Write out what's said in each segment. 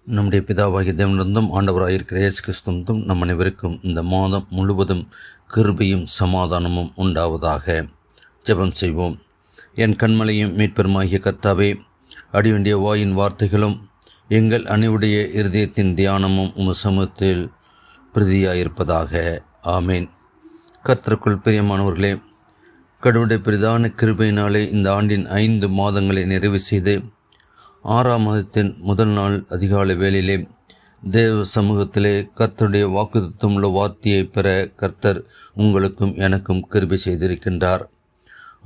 நம்முடைய பிதாவாகிய தேவனிடந்தும் ஆண்டவராயிருக்கிற இயேசு கிறிஸ்துவிடம் நம் அனைவருக்கும் இந்த மாதம் முழுவதும் கிருபையும் சமாதானமும் உண்டாவதாக. ஜெபம் செய்வோம். என் கண்மலையும் மீட்பெருமாகிய கர்த்தாவே, அடிவேண்டிய வாயின் வார்த்தைகளும் எங்கள் அனைவருடைய இருதயத்தின் தியானமும் உமது சமூகத்தில் பிரதியாயிருப்பதாக. ஆமேன். கர்த்தருக்குள் பிரியமானவர்களே, கடவுளுடைய பிரதான கிருபையினாலே இந்த ஆண்டின் 5 மாதங்களை நிறைவு செய்து 6ஆம் மாதத்தின் முதல் நாள் அதிகாலை வேளையிலே தேவ சமூகத்திலே கர்த்தருடைய வாக்குத்தத்தமுள்ள வார்த்தையை பெற கர்த்தர் உங்களுக்கும் எனக்கும் கிருபை செய்திருக்கின்றார்.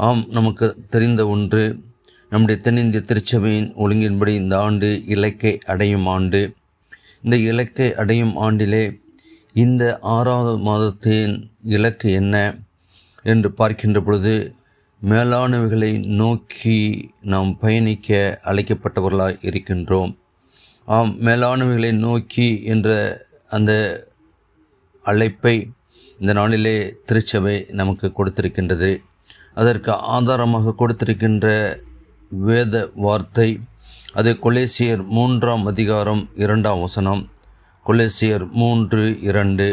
ஆம், நமக்கு தெரிந்த ஒன்று, நம்முடைய தென்னிந்திய திருச்சபையின் ஒழுங்கின்படி இந்த ஆண்டு இலக்கை அடையும் ஆண்டு. இந்த இலக்கை அடையும் ஆண்டிலே இந்த 6ஆவது மாதத்தின் இலக்கு என்ன என்று பார்க்கின்ற பொழுது, மேலானவைகளை நோக்கி நாம் பயணிக்க அழைக்கப்பட்டவர்களாய் இருக்கின்றோம். ஆம், மேலானவைகளை நோக்கி என்ற அந்த அழைப்பை இந்த நாளிலே திருச்சபை நமக்கு கொடுத்திருக்கின்றது. அதற்கு ஆதாரமாக கொடுத்திருக்கின்ற வேத வார்த்தை அது கொலேசியர் 3ஆம் அதிகாரம் 2ஆம் வசனம். கொலேசியர் 3:2,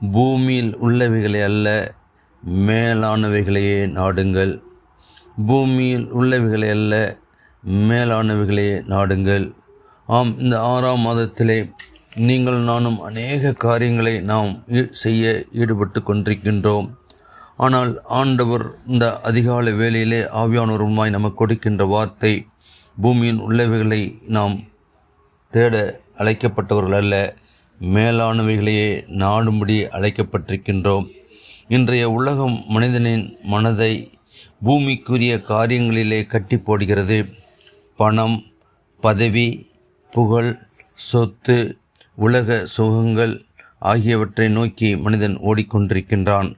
பூமியில் உள்ளவைகளை அல்ல மேலானவைகளையே நாடுங்கள். பூமியில் உள்ளவைகளை அல்ல மேலானவைகளையே நாடுங்கள். ஆம், இந்த 6ஆம் மாதத்திலே நீங்கள் நானும் அநேக காரியங்களை நாம் செய்ய ஈடுபட்டு கொண்டிருக்கின்றோம். ஆனால் ஆண்டவர் இந்த அதிகாலை வேளையிலே ஆவியானவருமாய் நமக்கு கொடுக்கின்ற வார்த்தை, பூமியின் உள்ளவைகளை நாம் தேட அழைக்கப்பட்டவர்கள் அல்ல, மேலானவைகளையே நாடும்படி அழைக்கப்பட்டிருக்கின்றோம். இன்றைய உலகம் மனிதனின் மனதை பூமிக்குரிய காரியங்களிலே கட்டி போடுகிறது. பணம், பதவி, புகழ், சொத்து, உலக சுகங்கள் ஆகியவற்றை நோக்கி மனிதன் ஓடிக்கொண்டிருக்கின்றான்.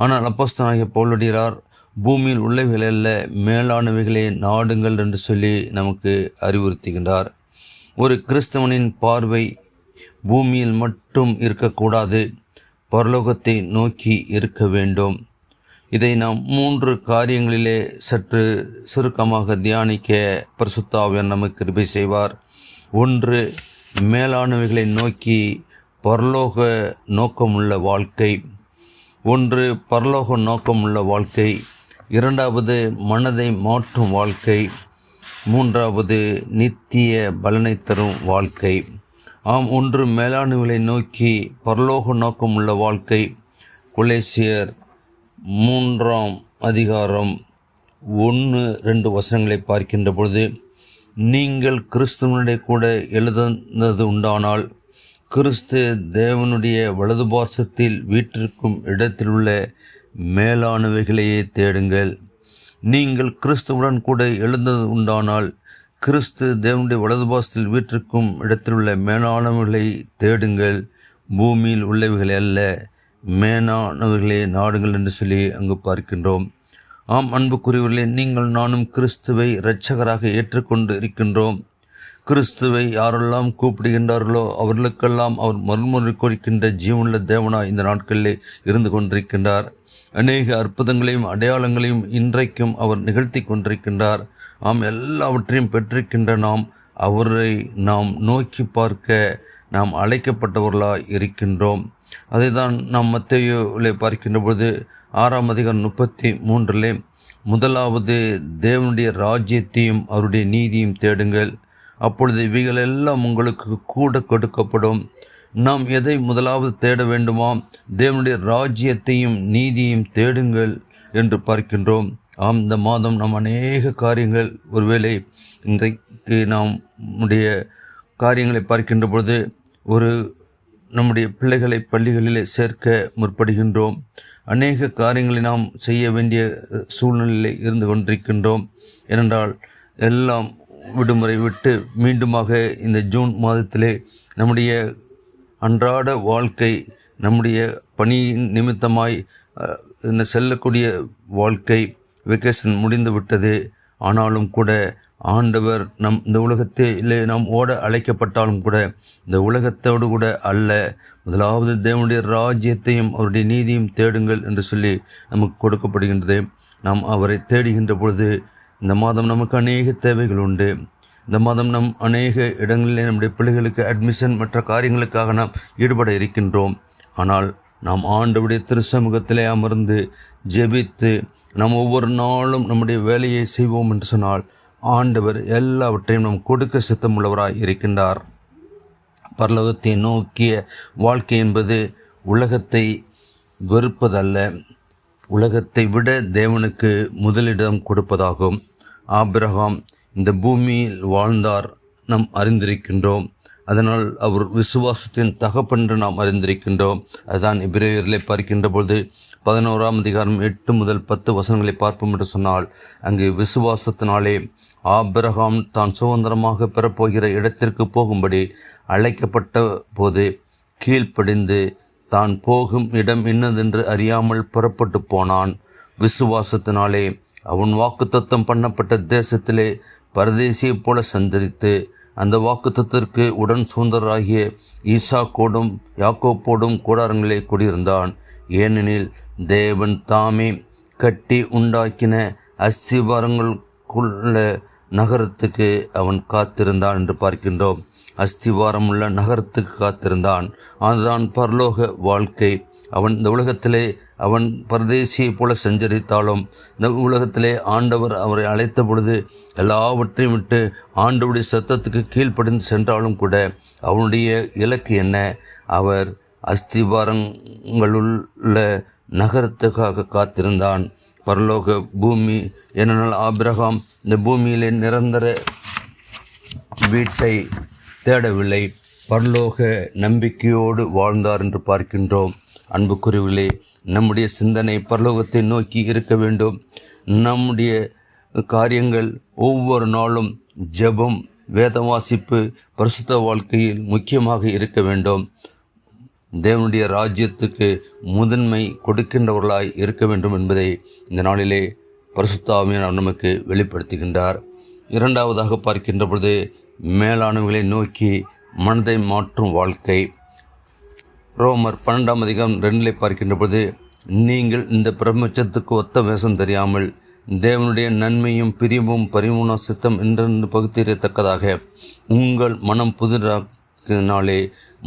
ஆனால் அப்போஸ்தலனாகிய பவுலடியார் பூமியில் உள்ளவைகள் அல்ல மேலானவைகளே நாடுங்கள் என்று சொல்லி நமக்கு அறிவுறுத்துகின்றார். ஒரு கிறிஸ்தவனின் பார்வை பூமியில் மட்டும் இருக்கக்கூடாது, பரலோகத்தை நோக்கி இருக்க வேண்டும். இதை நாம் 3 காரியங்களிலே சற்று சுருக்கமாக தியானிக்க பரிசுத்த ஆவியானவர் நமக்கு கிருபை செய்வார். 1, மேலானவைகளை நோக்கி பரலோக நோக்கமுள்ள வாழ்க்கை. 1, பரலோக நோக்கமுள்ள வாழ்க்கை. 2வது, மனதை மாற்றும் வாழ்க்கை. 3வது, நித்திய பலனை தரும் வாழ்க்கை. ஆம், 1 மேலானவைகளை நோக்கி பரலோக நோக்கம் உள்ள வாழ்க்கை. கொலேசியர் 3ஆம் அதிகாரம் 1-2 வசனங்களை பார்க்கின்ற பொழுது, நீங்கள் கிறிஸ்துவனுடைய கூட எழுந்தது உண்டானால் கிறிஸ்து தேவனுடைய வலது பார்சத்தில் வீற்றிருக்கும் இடத்திலுள்ள மேலானவைகளையே தேடுங்கள். நீங்கள் கிறிஸ்துவுடன் கூட எழுந்தது உண்டானால் கிறிஸ்து தேவனுடைய வலது பாசத்தில் வீற்றிருக்கும் இடத்தில் உள்ள மேலானவர்களை தேடுங்கள், பூமியில் உள்ளவைகளை அல்ல மேலானவர்களே நாடுங்கள் என்று சொல்லி அங்கு பார்க்கின்றோம். ஆம், அன்புக்குரியவர்களே, நீங்கள் நானும் கிறிஸ்துவை இரட்சகராக ஏற்றுக்கொண்டு இருக்கின்றோம். கிறிஸ்துவை யாரெல்லாம் கூப்பிடுகின்றார்களோ அவர்களுக்கெல்லாம் அவர் மறுமுறை கொடுக்கின்ற ஜீவனுள்ள தேவனாய் இந்த நாட்களிலே இருந்து கொண்டிருக்கின்றார். அநேக அற்புதங்களையும் அடையாளங்களையும் இன்றைக்கும் அவர் நிகழ்த்தி கொண்டிருக்கின்றார். ஆம், எல்லாவற்றையும் பெற்றிருக்கின்ற நாம் அவரை நோக்கி பார்க்க நாம் அழைக்கப்பட்டவர்களாக இருக்கின்றோம். அதை தான் நாம் மத்தேயுவிலே பார்க்கின்ற பொழுது 6ஆம் அதிகாரம் 33 முதலாவது தேவனுடைய ராஜ்யத்தையும் அவருடைய நீதியும் தேடுங்கள், அப்பொழுது இவைகள் எல்லாம் உங்களுக்கு கூட கொடுக்கப்படும். நாம் எதை முதலாவது தேட வேண்டுமாம்? தேவனுடைய ராஜ்யத்தையும் நீதியையும் தேடுங்கள் என்று பார்க்கின்றோம். ஆம், இந்த மாதம் நாம் அநேக காரியங்கள், ஒருவேளை இன்றைக்கு நாம் நம்முடைய காரியங்களை பார்க்கின்ற பொழுது நம்முடைய பிள்ளைகளை பள்ளிகளிலே சேர்க்க முற்படுகின்றோம். அநேக காரியங்களை நாம் செய்ய வேண்டிய சூழ்நிலையில் இருந்து கொண்டிருக்கின்றோம். ஏனென்றால் எல்லாம் விடுமுறை விட்டு மீண்டுமாக இந்த ஜூன் மாதத்திலே நம்முடைய அன்றாட வாழ்க்கை, நம்முடைய பணி நிமித்தமாய் செல்லக்கூடிய வாழ்க்கை, வெக்கேஷன் முடிந்து விட்டது. ஆனாலும் கூட ஆண்டவர் இந்த உலகத்திலே நாம் ஓட அழைக்கப்பட்டாலும் கூட இந்த உலகத்தோடு கூட அல்ல, முதலாவது தேவனுடைய ராஜ்யத்தையும் அவருடைய நீதியும் தேடுங்கள் என்று சொல்லி நமக்கு கொடுக்கப்படுகின்றது. நாம் அவரை தேடுகின்ற பொழுது இந்த மாதம் நமக்கு அநேக தேவைகள் உண்டு. இந்த மாதம் நம் அநேக இடங்களிலே நம்முடைய பிள்ளைகளுக்கு அட்மிஷன் மற்ற காரியங்களுக்காக நாம் ஈடுபட இருக்கின்றோம். ஆனால் நாம் ஆண்டவருடைய திருச்சமூகத்திலே அமர்ந்து ஜெபித்து நாம் ஒவ்வொரு நாளும் நம்முடைய வேலையை செய்வோம் என்று சொன்னால் ஆண்டவர் எல்லாவற்றையும் நாம் கொடுக்க சித்தமுள்ளவராய் இருக்கின்றார். பரலோகத்தை நோக்கிய வாழ்க்கை என்பது உலகத்தை வெறுப்பதல்ல, உலகத்தை விட தேவனுக்கு முதலிடம் கொடுப்பதாகும். ஆபிரகாம் இந்த பூமியில் வாழ்ந்தார், நாம் அறிந்திருக்கின்றோம். அதனால் அவர் விசுவாசத்தின் தகப்பென்று நாம் அறிந்திருக்கின்றோம். அதுதான் எபிரேயரிலே பார்க்கின்ற பொழுது 11ஆம் அதிகாரம் 8 முதல் 10 வசனங்களை பார்ப்போம் என்று சொன்னால், அங்கு விசுவாசத்தினாலே ஆபிரகாம் தான் சுதந்திரமாக பெறப்போகிற இடத்திற்கு போகும்படி அழைக்கப்பட்ட போது கீழ்ப்படிந்து தான் போகும் இடம் இன்னதென்று அறியாமல் புறப்பட்டு போனான். விசுவாசத்தினாலே அவன் வாக்குத்தத்தம் பண்ணப்பட்ட தேசத்திலே பரதேசியைப் போல சந்தரித்து அந்த வாக்குத்தத்திற்கு உடன் சுதந்திரராகிய ஈசாக்கோடும் யாக்கோப்போடும் கூடாரங்களே குடியிருந்தான். ஏனெனில் தேவன் தாமே கட்டி உண்டாக்கின அஸ்திவாரங்களுக்குள்ள நகரத்துக்கு அவன் காத்திருந்தான் என்று பார்க்கின்றோம். அஸ்திவாரமுள்ள நகரத்துக்கு காத்திருந்தான். அதுதான் பரலோக வாழ்க்கை. அவன் இந்த உலகத்திலே அவன் பரதேசியைப் போல சஞ்சரித்தாலும் இந்த உலகத்திலே ஆண்டவர் அவரை அழைத்த பொழுது எல்லாவற்றையும் விட்டு ஆண்டவருடைய சத்தத்துக்கு கீழ்ப்படிந்து சென்றாலும் கூட அவனுடைய இலக்கு என்ன? அவர் அஸ்திவாரங்களுள்ள நகரத்துக்காக காத்திருந்தான். பரலோக பூமி ஏனென்றால் ஆபிரகாம் இந்த பூமியிலே நிரந்தர வீட்டை தேடவில்லை, பரலோக நம்பிக்கையோடு வாழ்ந்தார் என்று பார்க்கின்றோம். அன்புக்குரியவர்களே, நம்முடைய சிந்தனை பரலோகத்தை நோக்கி இருக்க வேண்டும். நம்முடைய காரியங்கள் ஒவ்வொரு நாளும் ஜெபம், வேத வாசிப்பு, பரிசுத்த வாழ்க்கையில் முக்கியமாக இருக்க வேண்டும். தேவனுடைய ராஜ்யத்துக்கு முதன்மை கொடுக்கின்றவர்களாய் இருக்க வேண்டும் என்பதை இந்த நாளிலே பரிசுத்த ஆவியானவர் நமக்கு வெளிப்படுத்துகின்றார். இரண்டாவதாக பார்க்கின்ற பொழுது மேலானவர்களை நோக்கி மனதை மாற்றும் வாழ்க்கை. ரோமர் 12ஆம் அதிகாரம் 2 பார்க்கின்ற பொழுது, நீங்கள் இந்த பிரபஞ்சத்துக்கு ஒத்த வேஷம் தெரியாமல் தேவனுடைய நன்மையும் பிரியமும் பரிபூர்ண சித்தம் என்றென்று பகுத்தறியத்தக்கதாக உங்கள் மனம் புதிராக்கினாலே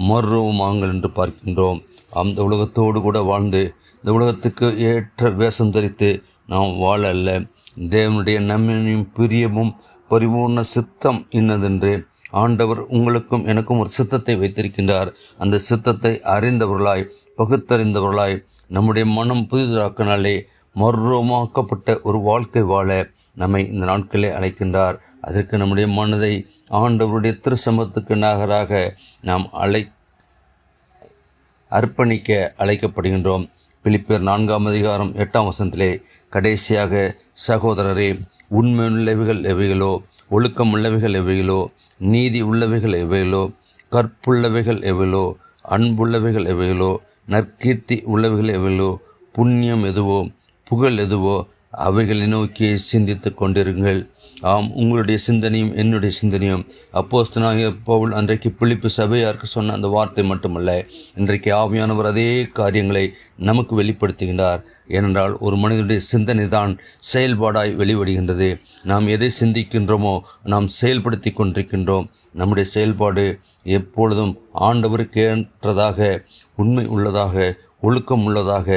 மறுரூபமாங்கள் என்று பார்க்கின்றோம். அந்த உலகத்தோடு கூட வாழ்ந்து இந்த உலகத்துக்கு ஏற்ற வேஷம் தரித்து நாம் வாழ அல்ல, தேவனுடைய நன்மையும் பிரியமும் பரிபூர்ண சித்தம் இன்னதென்று ஆண்டவர் உங்களுக்கும் எனக்கும் ஒரு சித்தத்தை வைத்திருக்கின்றார். அந்த சித்தத்தை அறிந்தவர்களாய் பகுத்தறிந்தவர்களாய் நம்முடைய மனம் புதிதாக்கினாலே மறுரூபமாக்கப்பட்ட ஒரு வாழ்க்கை வாழ நம்மை இந்த நாட்களே அழைக்கின்றார். அதற்கு நம்முடைய மனதை ஆண்டவருடைய திருச்சமத்துக்கு நகராக நாம் அர்ப்பணிக்க அழைக்கப்படுகின்றோம். பிலிப்பியர் 4ஆம் அதிகாரம் 8ஆம் வசனத்திலே, கடைசியாக சகோதரரே, உண்மை உள்ளவைகள் எவைகளோ, ஒழுக்கம் உள்ளவைகள் எவைகளோ, நீதி உள்ளவைகள் எவைகளோ, கற்புள்ளவைகள் எவைகளோ, அன்புள்ளவைகள் எவைகளோ, நற்கீர்த்தி உள்ளவைகள் எவைகளோ, புண்ணியம் எதுவோ, புகழ் எதுவோ, அவைகளை நோக்கி சிந்தித்து கொண்டிருங்கள். ஆம், உங்களுடைய சிந்தனையும் என்னுடைய சிந்தனையும் அப்போஸ்தலனாகிய பவுல் அன்றைக்கு பிலிப்பி சபையாருக்கு சொன்ன அந்த வார்த்தை மட்டுமல்ல, இன்றைக்கு ஆவியானவர் அதே காரியங்களை நமக்கு வெளிப்படுத்துகின்றார். ஏனென்றால் ஒரு மனிதனுடைய சிந்தனை தான் செயல்பாடாய் வெளிவடுகின்றது. நாம் எதை சிந்திக்கின்றோமோ நாம் செயல்படுத்தி கொண்டிருக்கின்றோம். நம்முடைய செயல்பாடு எப்பொழுதும் ஆண்டவருக்கு ஏற்றதாக, உண்மை உள்ளதாக, ஒழுக்கம் உள்ளதாக,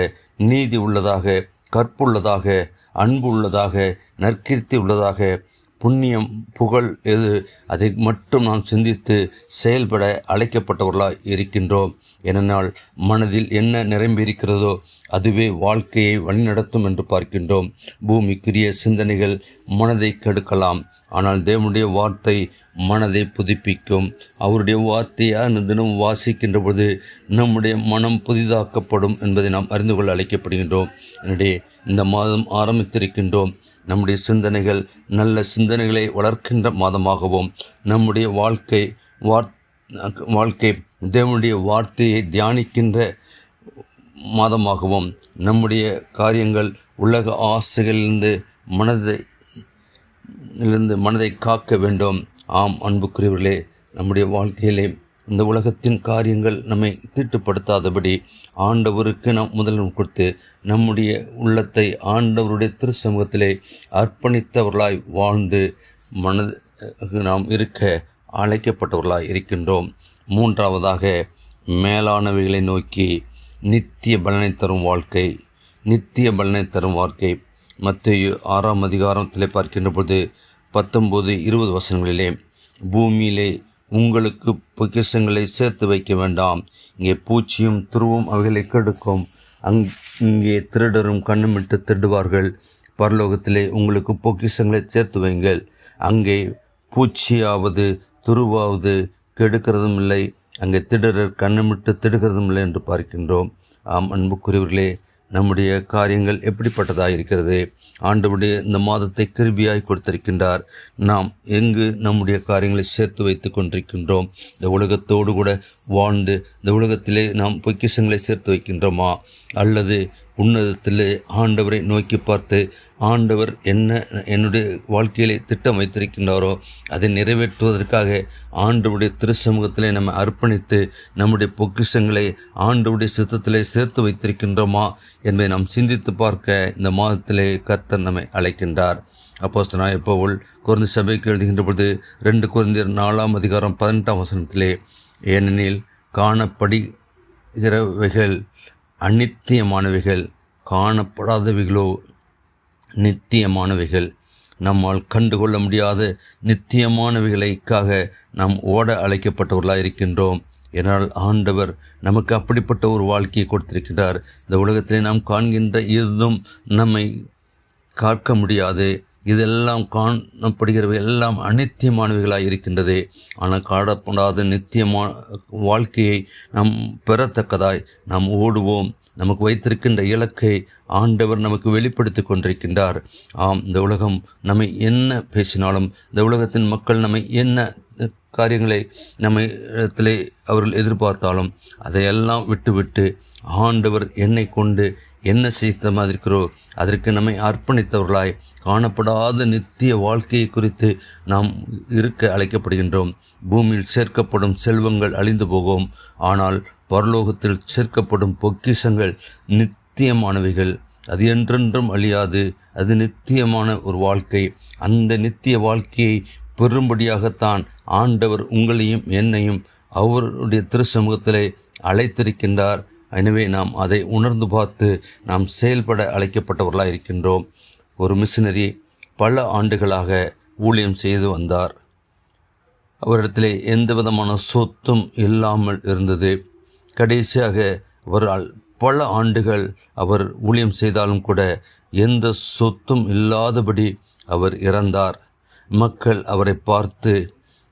நீதி உள்ளதாக, கற்புள்ளதாக, அன்பு உள்ளதாக, நற்கீர்த்தி உள்ளதாக, புண்ணியம் புகழ் எது, அதை மட்டும் நாம் சிந்தித்து செயல்பட அழைக்கப்பட்டவர்களாய் இருக்கின்றோம். ஏனென்றால் மனதில் என்ன நிரம்பியிருக்கிறதோ அதுவே வாழ்க்கையை வழிநடத்தும் என்று பார்க்கின்றோம். பூமிக்குரிய சிந்தனைகள் மனதை கெடுக்கலாம், ஆனால் தேவனுடைய வார்த்தை மனதை புதுப்பிக்கும். அவருடைய வார்த்தையை தினம் வாசிக்கின்ற பொழுது நம்முடைய மனம் புதிதாக்கப்படும் என்பதை நாம் அறிந்து கொள்ள அழைக்கப்படுகின்றோம். என்னுடைய இந்த மாதம் ஆரம்பித்திருக்கின்றோம். நம்முடைய சிந்தனைகள் நல்ல சிந்தனைகளை வளர்க்கின்ற மாதமாகவும், நம்முடைய வாழ்க்கை தேவனுடைய வார்த்தையை தியானிக்கின்ற மாதமாகவும், நம்முடைய காரியங்கள் உலக ஆசைகளிலிருந்து மனதை காக்க வேண்டும். ஆம் அன்புக்குரியவர்களே, நம்முடைய வாழ்க்கையிலே இந்த உலகத்தின் காரியங்கள் நம்மை தீட்டுப்படுத்தாதபடி ஆண்டவருக்கு நாம் முதலிடம் கொடுத்து நம்முடைய உள்ளத்தை ஆண்டவருடைய திருச்சமூகத்திலே அர்ப்பணித்தவர்களாய் வாழ்ந்து நாம் இருக்க அழைக்கப்பட்டவர்களாக இருக்கின்றோம். மூன்றாவதாக, மேலானவைகளை நோக்கி நித்திய பலனை தரும் வாழ்க்கை. நித்திய பலனை தரும் வாழ்க்கை. மத்தேயு 6ஆம் அதிகாரத்திலே பார்க்கின்ற பொழுது 19-20 வசனங்களிலே, பூமியிலே உங்களுக்கு பொக்கிஷங்களை சேர்த்து வைக்க வேண்டாம், இங்கே பூச்சியும் துருவும் அவைகளை கெடுக்கும், இங்கே திருடரும் கண்ணுமிட்டு திருடுவார்கள். பரலோகத்திலே உங்களுக்கு பொக்கிஷங்களை சேர்த்து வைங்கள், அங்கே பூச்சியாவது துருவாவது கெடுக்கிறதும் இல்லை, அங்கே திடரர் கண்ணுமிட்டு திடுகிறதும் இல்லை என்று பார்க்கின்றோம். ஆம் அன்புக்குரியவர்களே, நம்முடைய காரியங்கள் எப்படிப்பட்டதாக இருக்கிறது? ஆண்டவருடைய இந்த மாதத்தை கிருபையாய் கொடுத்திருக்கின்றார். நாம் எங்கு நம்முடைய காரியங்களை சேர்த்து வைத்து கொண்டிருக்கின்றோம்? இந்த உலகத்தோடு கூட வாழ்ந்து இந்த உலகத்திலே நாம் பொக்கிஷங்களை சேர்த்து வைக்கின்றோமா? அல்லது உன்னதத்திலே ஆண்டவரை நோக்கி பார்த்து ஆண்டவர் என்னுடைய வாழ்க்கையிலே திட்டம் வைத்திருக்கின்றாரோ அதை நிறைவேற்றுவதற்காக ஆண்டவருடைய திருச்சமூகத்திலே நம்ம அர்ப்பணித்து நம்முடைய பொக்கிஷங்களை ஆண்டவருடைய சித்தத்திலே சேர்த்து வைத்திருக்கின்றோமா என்பதை நாம் சிந்தித்து பார்க்க இந்த மாதத்திலே கர்த்தர் நம்மை அழைக்கின்றார். அப்போஸ்தலனாகிய பவுல் கொரிந்து சபைக்கு எழுதுகின்ற பொழுது 2 கொரிந்தியர் 4ஆம் அதிகாரம் 18ஆம் வசனத்திலே, ஏனெனில் காணப்படுகிறவைகள் அநித்தியமானவைகள், காணப்படாதவைகளோ நித்தியமானவைகள். நம்மால் கண்டுகொள்ள முடியாத நித்தியமானவைகளுக்காக நாம் ஓட அழைக்கப்பட்டவர்களாக இருக்கின்றோம். ஏனால் ஆண்டவர் நமக்கு அப்படிப்பட்ட ஒரு வாழ்க்கையை கொடுத்திருக்கிறார். இந்த உலகத்திலே நாம் காண்கின்ற எதுவும் நம்மை காக்க முடியாது. இதெல்லாம் காணப்படுகிறவை எல்லாம் அநித்தியமானவைகளாக இருக்கின்றது. ஆனால் காணப்படாத நித்தியமான வாழ்க்கையை நாம் பெறத்தக்கதாய் நாம் ஓடுவோம். நமக்கு வைத்திருக்கின்ற இலக்கை ஆண்டவர் நமக்கு வெளிப்படுத்தி கொண்டிருக்கின்றார். ஆம், இந்த உலகம் நம்மை என்ன பேசினாலும், இந்த உலகத்தின் மக்கள் நம்மை என்ன காரியங்களை நம்ம இடத்திலே அவர்கள் எதிர்பார்த்தாலும் அதையெல்லாம் விட்டுவிட்டு ஆண்டவர் என்னை கொண்டு என்ன செய்த மாதிரி இருக்கிறோ அதற்கு நம்மை அர்ப்பணித்தவர்களாய் காணப்படாத நித்திய வாழ்க்கையை குறித்து நாம் இருக்க அழைக்கப்படுகின்றோம். பூமியில் சேர்க்கப்படும் செல்வங்கள் அழிந்து போகும், ஆனால் பரலோகத்தில் சேர்க்கப்படும் பொக்கிஷங்கள் நித்தியமானவைகள். அது என்றென்றும் அழியாது. அது நித்தியமான ஒரு வாழ்க்கை. அந்த நித்திய வாழ்க்கையை பெறும்படியாகத்தான் ஆண்டவர் உங்களையும் என்னையும் அவருடைய திருச்சமூகத்திலே அழைத்திருக்கின்றார். எனவே நாம் அதை உணர்ந்து பார்த்து நாம் செயல்பட அழைக்கப்பட்டவர்களாக இருக்கின்றோம். ஒரு மிஷினரி பல ஆண்டுகளாக ஊழியம் செய்து வந்தார். அவரிடத்திலே எந்த விதமான சொத்தும் இல்லாமல் இருந்தது. கடைசியாக அவரால் பல ஆண்டுகள் அவர் ஊழியம் செய்தாலும் கூட எந்த சொத்தும் இல்லாதபடி அவர் இறந்தார். மக்கள் அவரை பார்த்து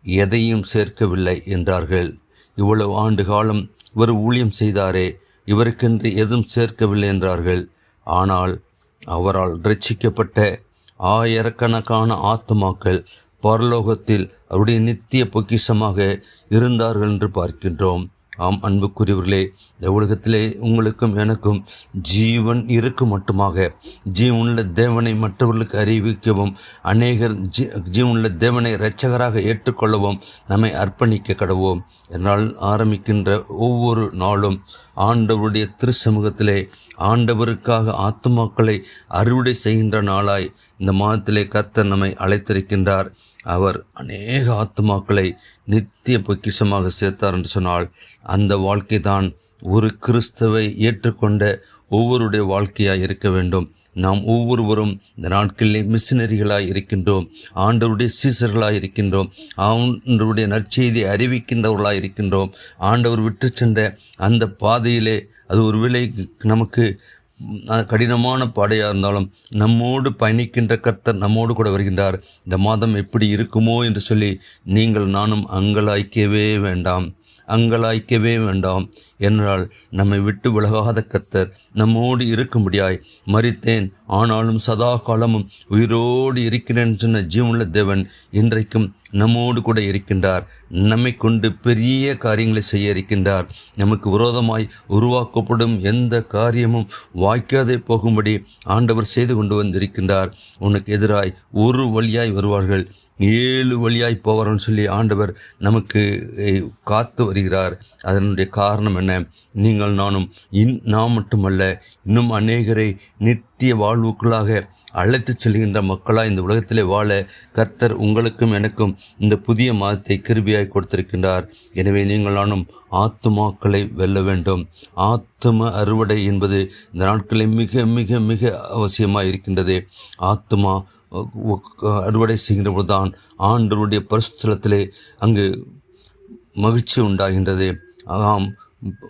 எதையும் சேர்க்கவில்லை என்றார்கள். இவ்வளவு ஆண்டு காலம் இவர் ஊழியம் செய்தாரே, இவருக்கென்று எதுவும் சேர்க்கவில்லை என்றார்கள். ஆனால் அவரால் ரட்சிக்கப்பட்ட ஆயிரக்கணக்கான ஆத்துமாக்கள் பரலோகத்தில் அவருடைய நித்திய பொக்கிஷமாக இருந்தார்கள் என்று பார்க்கின்றோம். ஆம் அன்புக்குரியவர்களே, இந்த உலகத்திலே உங்களுக்கும் எனக்கும் ஜீவன் இருக்கும் மட்டுமாக ஜீவனுள்ள தேவனை மற்றவர்களுக்கு அறிவிக்கவும் அநேகர் ஜீவனுள்ள தேவனை இரட்சகராக ஏற்றுக்கொள்ளவும் நம்மை அர்ப்பணிக்க கடவோம். என்னால் ஆரம்பிக்கின்ற ஒவ்வொரு நாளும் ஆண்டவருடைய திருச்சமூகத்திலே ஆண்டவருக்காக ஆத்துமாக்களை அறுவடை செய்கின்ற நாளாய் இந்த மாதத்திலே கர்த்தர் நம்மை அழைத்திருக்கின்றார். அவர் அநேக ஆத்துமாக்களை நித்திய பொக்கிஷமாக சேர்த்தார் என்று சொன்னால் அந்த வாழ்க்கை தான் ஒரு கிறிஸ்துவை ஏற்றுக்கொண்ட ஒவ்வொருடைய வாழ்க்கையாய் இருக்க வேண்டும். நாம் ஒவ்வொருவரும் இந்த நாட்களிலே மிஷினரிகளாய் இருக்கின்றோம், ஆண்டவருடைய சீசர்களாய் இருக்கின்றோம், ஆண்டவருடைய நற்செய்தியை அறிவிக்கின்றவர்களாய் இருக்கின்றோம். ஆண்டவர் விட்டு சென்ற அந்த பாதையிலே அது ஒருவேளை நமக்கு கடினமான பாடையாக இருந்தாலும் நம்மோடு பயணிக்கின்ற கர்த்தர் நம்மோடு கூட வருகின்றார். இந்த மாதம் எப்படி இருக்குமோ என்று சொல்லி நீங்கள் நானும் அங்கலாய்க்கவே வேண்டாம். என்றால் நம்மை விட்டு விலகாத கர்த்தர் நம்மோடு இருக்கும்படியாய் மரித்தேன் ஆனாலும் சதா காலமும் உயிரோடு இருக்கிறேன் சொன்ன ஜீவனுள்ள தேவன் இன்றைக்கும் நம்மோடு கூட இருக்கின்றார். நம்மை கொண்டு பெரிய காரியங்களை செய்ய இருக்கின்றார். நமக்கு விரோதமாய் உருவாக்கப்படும் எந்த காரியமும் வாய்க்காதே போகும்படி ஆண்டவர் செய்து கொண்டு வந்திருக்கின்றார். உனக்கு எதிராய் ஒரு வழியாய் வருவார்கள், 7 வழியாய் போவார்னு சொல்லி ஆண்டவர் நமக்கு காத்து வருகிறார். அதனுடைய காரணம் என்ன? என நீங்கள் நானும் நாம் மட்டுமல்ல இன்னும் அநேகரை நித்திய வாழ்வுக்குள்ளாக அழைத்து செல்கின்ற மக்களாக இந்த உலகத்திலே வாழ கர்த்தர் உங்களுக்கும் எனக்கும் இந்த புதிய மாதத்தை கிருபையாய் கொடுத்திருக்கின்றார். எனவே நீங்கள் நானும் ஆத்துமாக்களை வெல்ல வேண்டும். ஆத்தும அறுவடை என்பது இந்த நாட்களில் மிக மிக மிக அவசியமாக இருக்கின்றது. ஆத்துமா அறுவடை செய்கின்ற போதுதான் ஆண்டவருடைய பரிசுத்தலத்திலே அங்கு மகிழ்ச்சி உண்டாகின்றது. ஆம்,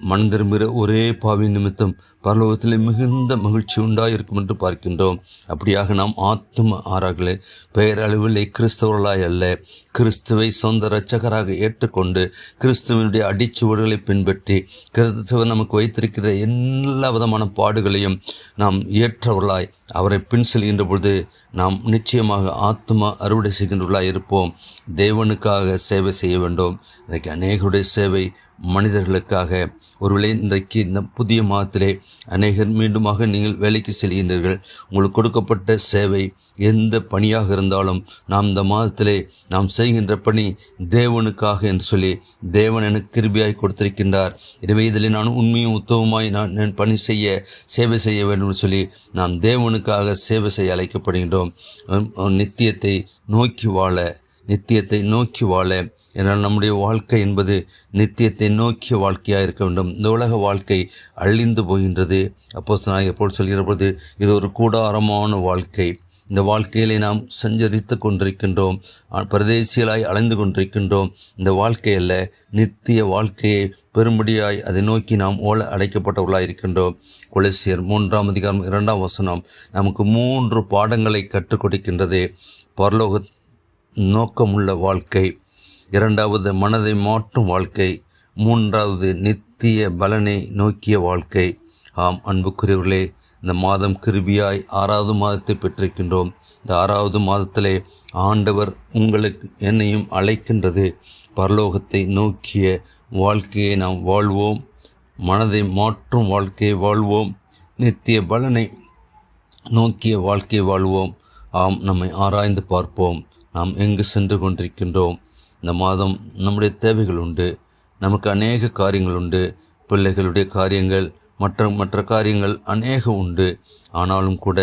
மனம் திரும்புகிற ஒரே பாவி நிமித்தம் பரலோகத்திலே மிகுந்த மகிழ்ச்சி உண்டாயிருக்கும் என்று பார்க்கின்றோம். அப்படியாக நாம் ஆத்தும ஆறார்களே பெயரளவிலே கிறிஸ்தவர்களாய் அல்ல, கிறிஸ்துவை சொந்த இரட்சகராக ஏற்றுக்கொண்டு கிறிஸ்துவனுடைய அடிச்சுவடுகளை பின்பற்றி கிறிஸ்துவர் நமக்கு வைத்திருக்கிற எல்லா விதமான பாடுகளையும் நாம் ஏற்றவர்களாய் அவரை பின் செல்கின்ற பொழுது நாம் நிச்சயமாக ஆத்மா அறுவடை செய்கின்றவர்களாய் இருப்போம். தேவனுக்காக சேவை செய்ய வேண்டும். இன்றைக்கு அநேகருடைய சேவை மனிதர்களுக்காக. ஒருவேளை இன்றைக்கு இந்த புதிய மாதத்திலே அநேகர் மீண்டுமாக நீங்கள் வேலைக்கு செல்கின்றீர்கள். உங்களுக்கு கொடுக்கப்பட்ட சேவை எந்த பணியாக இருந்தாலும் நாம் இந்த மாதத்திலே நாம் செய்கின்ற பணி தேவனுக்காக என்று சொல்லி தேவன் எனக்கு கிருபையாய் கொடுத்திருக்கின்றார். எனவே இதில் நான் உண்மையும் உத்தவமாய் நான் பணி செய்ய சேவை செய்ய வேண்டும் என்று சொல்லி நாம் தேவனுக்காக சேவை செய்ய அழைக்கப்படுகின்றோம். நித்தியத்தை நோக்கி வாழ என்றால் நம்முடைய வாழ்க்கை என்பது நித்தியத்தை நோக்கிய வாழ்க்கையாக இருக்க வேண்டும். இந்த உலக வாழ்க்கை அழிந்து போகின்றது. அப்போஸ்தலனாகிய பவுல் சொல்கிற பொழுது இது ஒரு கூடாரமான வாழ்க்கை. இந்த வாழ்க்கையிலே நாம் சஞ்சரித்து கொண்டிருக்கின்றோம், பிரதேசிகளாய் அலைந்து கொண்டிருக்கின்றோம். இந்த வாழ்க்கை அல்ல, நித்திய வாழ்க்கையை பெரும்படியாய் அதை நோக்கி நாம் அழைக்கப்பட்டவர்களாக இருக்கின்றோம். கொலோசியர் 3:2 நமக்கு 3 பாடங்களை கற்றுக் கொடுக்கின்றது. பரலோக நோக்கமுள்ள வாழ்க்கை, 2வது மனதை மாற்றும் வாழ்க்கை, 3வது நித்திய பலனை நோக்கிய வாழ்க்கை. ஆம் அன்புக்குரியவர்களே, இந்த மாதம் கிருபியாய் 6வது மாதத்தை பெற்றிருக்கின்றோம். இந்த 6வது மாதத்திலே ஆண்டவர் உங்களுக்கு என்னையும் அழைக்கின்றது. பரலோகத்தை நோக்கிய வாழ்க்கையை நாம் வாழ்வோம், மனதை மாற்றும் வாழ்க்கையை வாழ்வோம், நித்திய பலனை நோக்கிய வாழ்க்கையை வாழ்வோம். ஆம், நம்மை ஆராய்ந்து பார்ப்போம். நாம் எங்கு சென்று கொண்டிருக்கின்றோம்? இந்த மாதம் நம்முடைய தேவைகள் உண்டு, நமக்கு அநேக காரியங்கள் உண்டு, பிள்ளைகளுடைய காரியங்கள், மற்ற காரியங்கள் அநேகம் உண்டு. ஆனாலும் கூட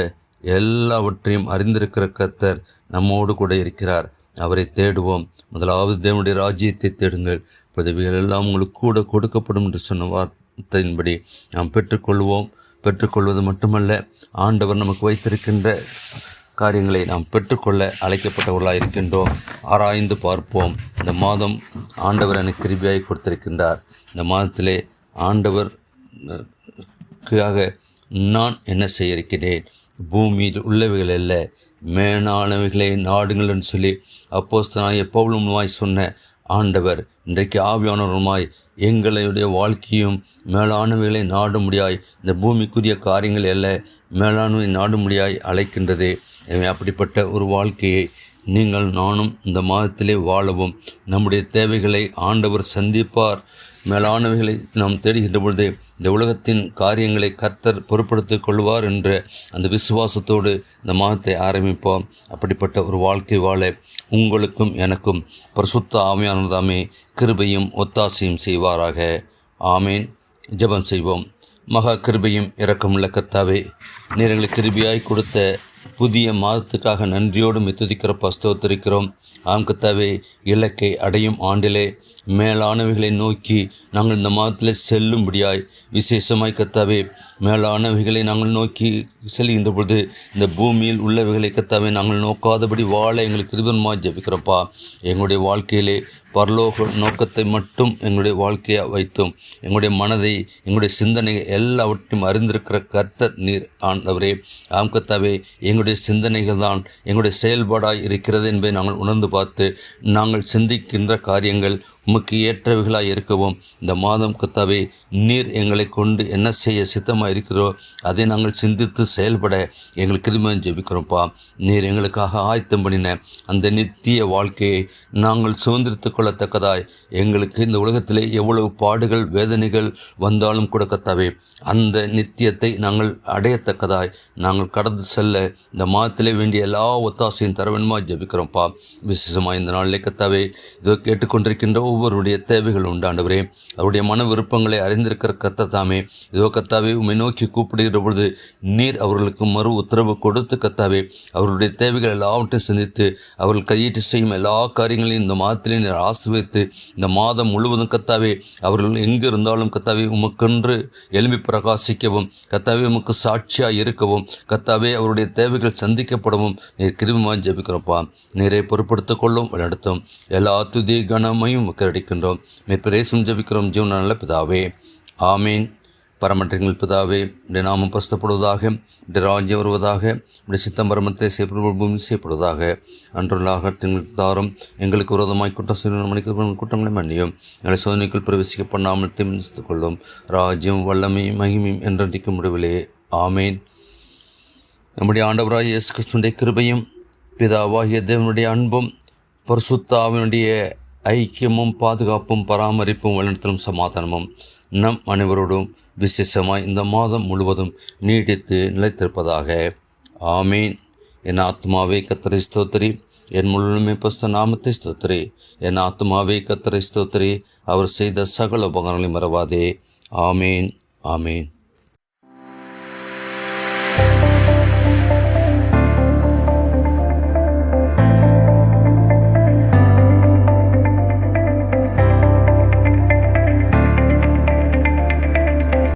எல்லாவற்றையும் அறிந்திருக்கிற கர்த்தர் நம்மோடு கூட இருக்கிறார். அவரை தேடுவோம். முதலாவது தேவனுடைய ராஜ்யத்தை தேடுங்கள், பதவிகள் எல்லாம் உங்களுக்கு கூட கொடுக்கப்படும் என்று சொன்ன வார்த்தையின்படி நாம் பெற்றுக்கொள்வது மட்டுமல்ல, ஆண்டவர் நமக்கு வைத்திருக்கின்ற காரியங்களை நாம் பெற்றுக்கொள்ள அழைக்கப்பட்டவர்களாக இருக்கின்றோம். ஆராய்ந்து பார்ப்போம். இந்த மாதம் ஆண்டவர் எனக்கு கிருபையாய் கொடுத்திருக்கின்றார். இந்த மாதத்திலே ஆண்டவருக்காக நான் என்ன செய்ய இருக்கிறேன்? பூமியில் உள்ளவைகள் அல்ல, மேலானவைகளை நாடுங்கள் என்று சொல்லி அப்போஸ்தலனாகிய பவுலுமாய் சொன்ன ஆண்டவர் இன்றைக்கு ஆவியானவருமாய் எங்களுடைய வாழ்க்கையும் மேலானவைகளை நாடும்படியாய், இந்த பூமிக்குரிய காரியங்கள் அல்ல மேலானவை நாடும்படியாய் அழைக்கின்றது. எனவே அப்படிப்பட்ட ஒரு வாழ்க்கையை நீங்கள் நானும் இந்த மாதத்திலே வாழவும், நம்முடைய தேவைகளை ஆண்டவர் சந்திப்பார். மேலானவைகளை நாம் தேடுகின்ற பொழுது இந்த உலகத்தின் காரியங்களை கர்த்தர் பொறுப்படுத்திக் கொள்வார் என்ற அந்த விசுவாசத்தோடு இந்த மாதத்தை ஆரம்பிப்போம். அப்படிப்பட்ட ஒரு வாழ்க்கை வாழ உங்களுக்கும் எனக்கும் பரிசுத்த ஆவியானவர்தாமே கிருபையும் ஒத்தாசையும் செய்வாராக. ஆமேன். ஜெபம் செய்வோம். மகா கிருபையும் இரக்கமுள்ள கர்த்தாவே, நீர் எங்களுக்கு கிருபையாய் கொடுத்த புதிய மாதத்துக்காக நன்றியோடு துதிக்கிறோம், ஸ்தோத்திரிக்கிறோம். ஆம் கர்த்தாவே, இலக்கை அடையும் ஆண்டிலே மேலானவைகளை நோக்கி நாங்கள் இந்த மாதத்தில் செல்லும்படியாய் விசேஷமாய் கர்த்தாவே மேலானவைகளை நாங்கள் நோக்கி செல்கின்ற பொழுது இந்த பூமியில் உள்ளவைகளை கர்த்தாவே நாங்கள் நோக்காதபடி வாழ எங்களுக்கு கிருபையாய் ஜெபிக்கிறோம்ப்பா. எங்களுடைய வாழ்க்கையிலே பரலோக நோக்கத்தை மட்டும் எங்களுடைய வாழ்க்கையை வைத்தோம். எங்களுடைய மனதை, எங்களுடைய சிந்தனை எல்லாவற்றையும் அறிந்திருக்கிற கர்த்தர் நீர் ஆண்டவரே. ஆம் கர்த்தாவே, எங்களுடைய சிந்தனைகள் தான் எங்களுடைய செயல்பாடாய் இருக்கிறது என்பதை நாங்கள் உணர்ந்து பார்த்து நாங்கள் சிந்திக்கின்ற காரியங்கள் உமக்கு ஏற்றவைகளாய் இருக்கவும் இந்த மாதம் கர்த்தாவே நீர் எங்களை கொண்டு என்ன செய்ய சித்தமாக இருக்கிறோ அதை நாங்கள் சிந்தித்து செயல்பட எங்களுக்கு கிருபையாய் ஜெபிக்கிறோம்ப்பா. நீர் எங்களுக்காக ஆயத்தம் பண்ணின அந்த நித்திய வாழ்க்கையை நாங்கள் சுதந்திரித்து கொள்ளத்தக்கதாய் எங்களுக்கு இந்த உலகத்திலே எவ்வளவு பாடுகள் வேதனைகள் வந்தாலும் கூட கர்த்தாவே அந்த நித்தியத்தை நாங்கள் அடையத்தக்கதாய் நாங்கள் கடந்து செல்ல இந்த மாதத்திலே வேண்டிய எல்லா ஒத்தாசையும் தரவேண்டுமா ஜெபிக்கிறோம்ப்பா. விசேஷமாக இந்த நாளிலே கர்த்தாவே இதோ கேட்டுக்கொண்டிருக்கின்ற ஒவ்வொருடைய தேவைகள் உண்டு ஆண்டவரே. அவருடைய மன விருப்பங்களை அறிந்திருக்கிற கர்த்தர் தாமே, இதோ கர்த்தாவே உம்மை நோக்கி கூப்பிடுகிற பொழுது நீர் அவர்களுக்கு மறு உத்தரவு கொடுத்து கர்த்தாவே அவருடைய தேவைகள் எல்லாவற்றையும் சிந்தித்து அவர்கள் கையீட்டு செய்யும் எல்லா காரியங்களையும் இந்த மாதத்திலே நீர் ஆசீர்வதித்து இந்த மாதம் முழுவதும் கர்த்தாவே அவர்கள் எங்கு இருந்தாலும் கர்த்தாவே உமக்கென்று எழும்பி பிரகாசிக்கவும் கர்த்தாவே உமக்கு சாட்சியாக இருக்கவும் கர்த்தாவே அவருடைய தேவைகள் சந்திக்கப்படவும் நீர் கிருபையாக ஜெபிக்கிறோம்ப்பா. நீரை பொறுப்படுத்திக் கொள்ளும் வழிநடத்தும் எல்லா துதி கனமையும் கிடைக்கின்றோம். மேற்பரேசும் ஜெபிக்கிறோம் ஜீவன நல்ல பிதாவே, ஆமீன். பரமற்றங்கள் பிதாவே, உடைய நாமம் பஸ்தப்படுவதாக, உடைய ராஜ்யம் வருவதாக, உடைய சித்தம் பரமத்தை பூமி செய்யப்படுவதாக. அன்றுள்ளாக எங்களுக்கு தாரும், எங்களுக்கு விரோதமாய் குற்றம் செய்ய மன்னிக்க குற்றங்களை மன்னியும், எங்களை சோதனைக்குள் பிரவேசிக்க பண்ணாமல் தீர்த்து கொள்ளும். ராஜ்யம் வல்லமையும் மகிமையும் என்றென்றைக்கும் முடிவிலே, ஆமீன். நம்முடைய ஆண்டவராய் இயேசு கிறிஸ்துவினுடைய கிருபையும் பிதாவாகிய தேவனுடைய அன்பும் பரிசுத்த ஆவியினுடைய ஐக்கியமும் பாதுகாப்பும் பராமரிப்பும் வழிநடத்தலும் சமாதானமும் நம் அனைவரோடும் விசேஷமாய் இந்த மாதம் முழுவதும் நீடித்து நிலைத்திருப்பதாக. ஆமீன். என் ஆத்மாவே கர்த்தரை ஸ்தோத்திரி, என் முழுமை பரிசுத்த நாமத்தை ஸ்தோத்திரி. என் ஆத்மாவே கர்த்தரை ஸ்தோத்திரி, அவர் செய்த சகல உபகாரங்களை மறவாதே. ஆமீன், ஆமீன்.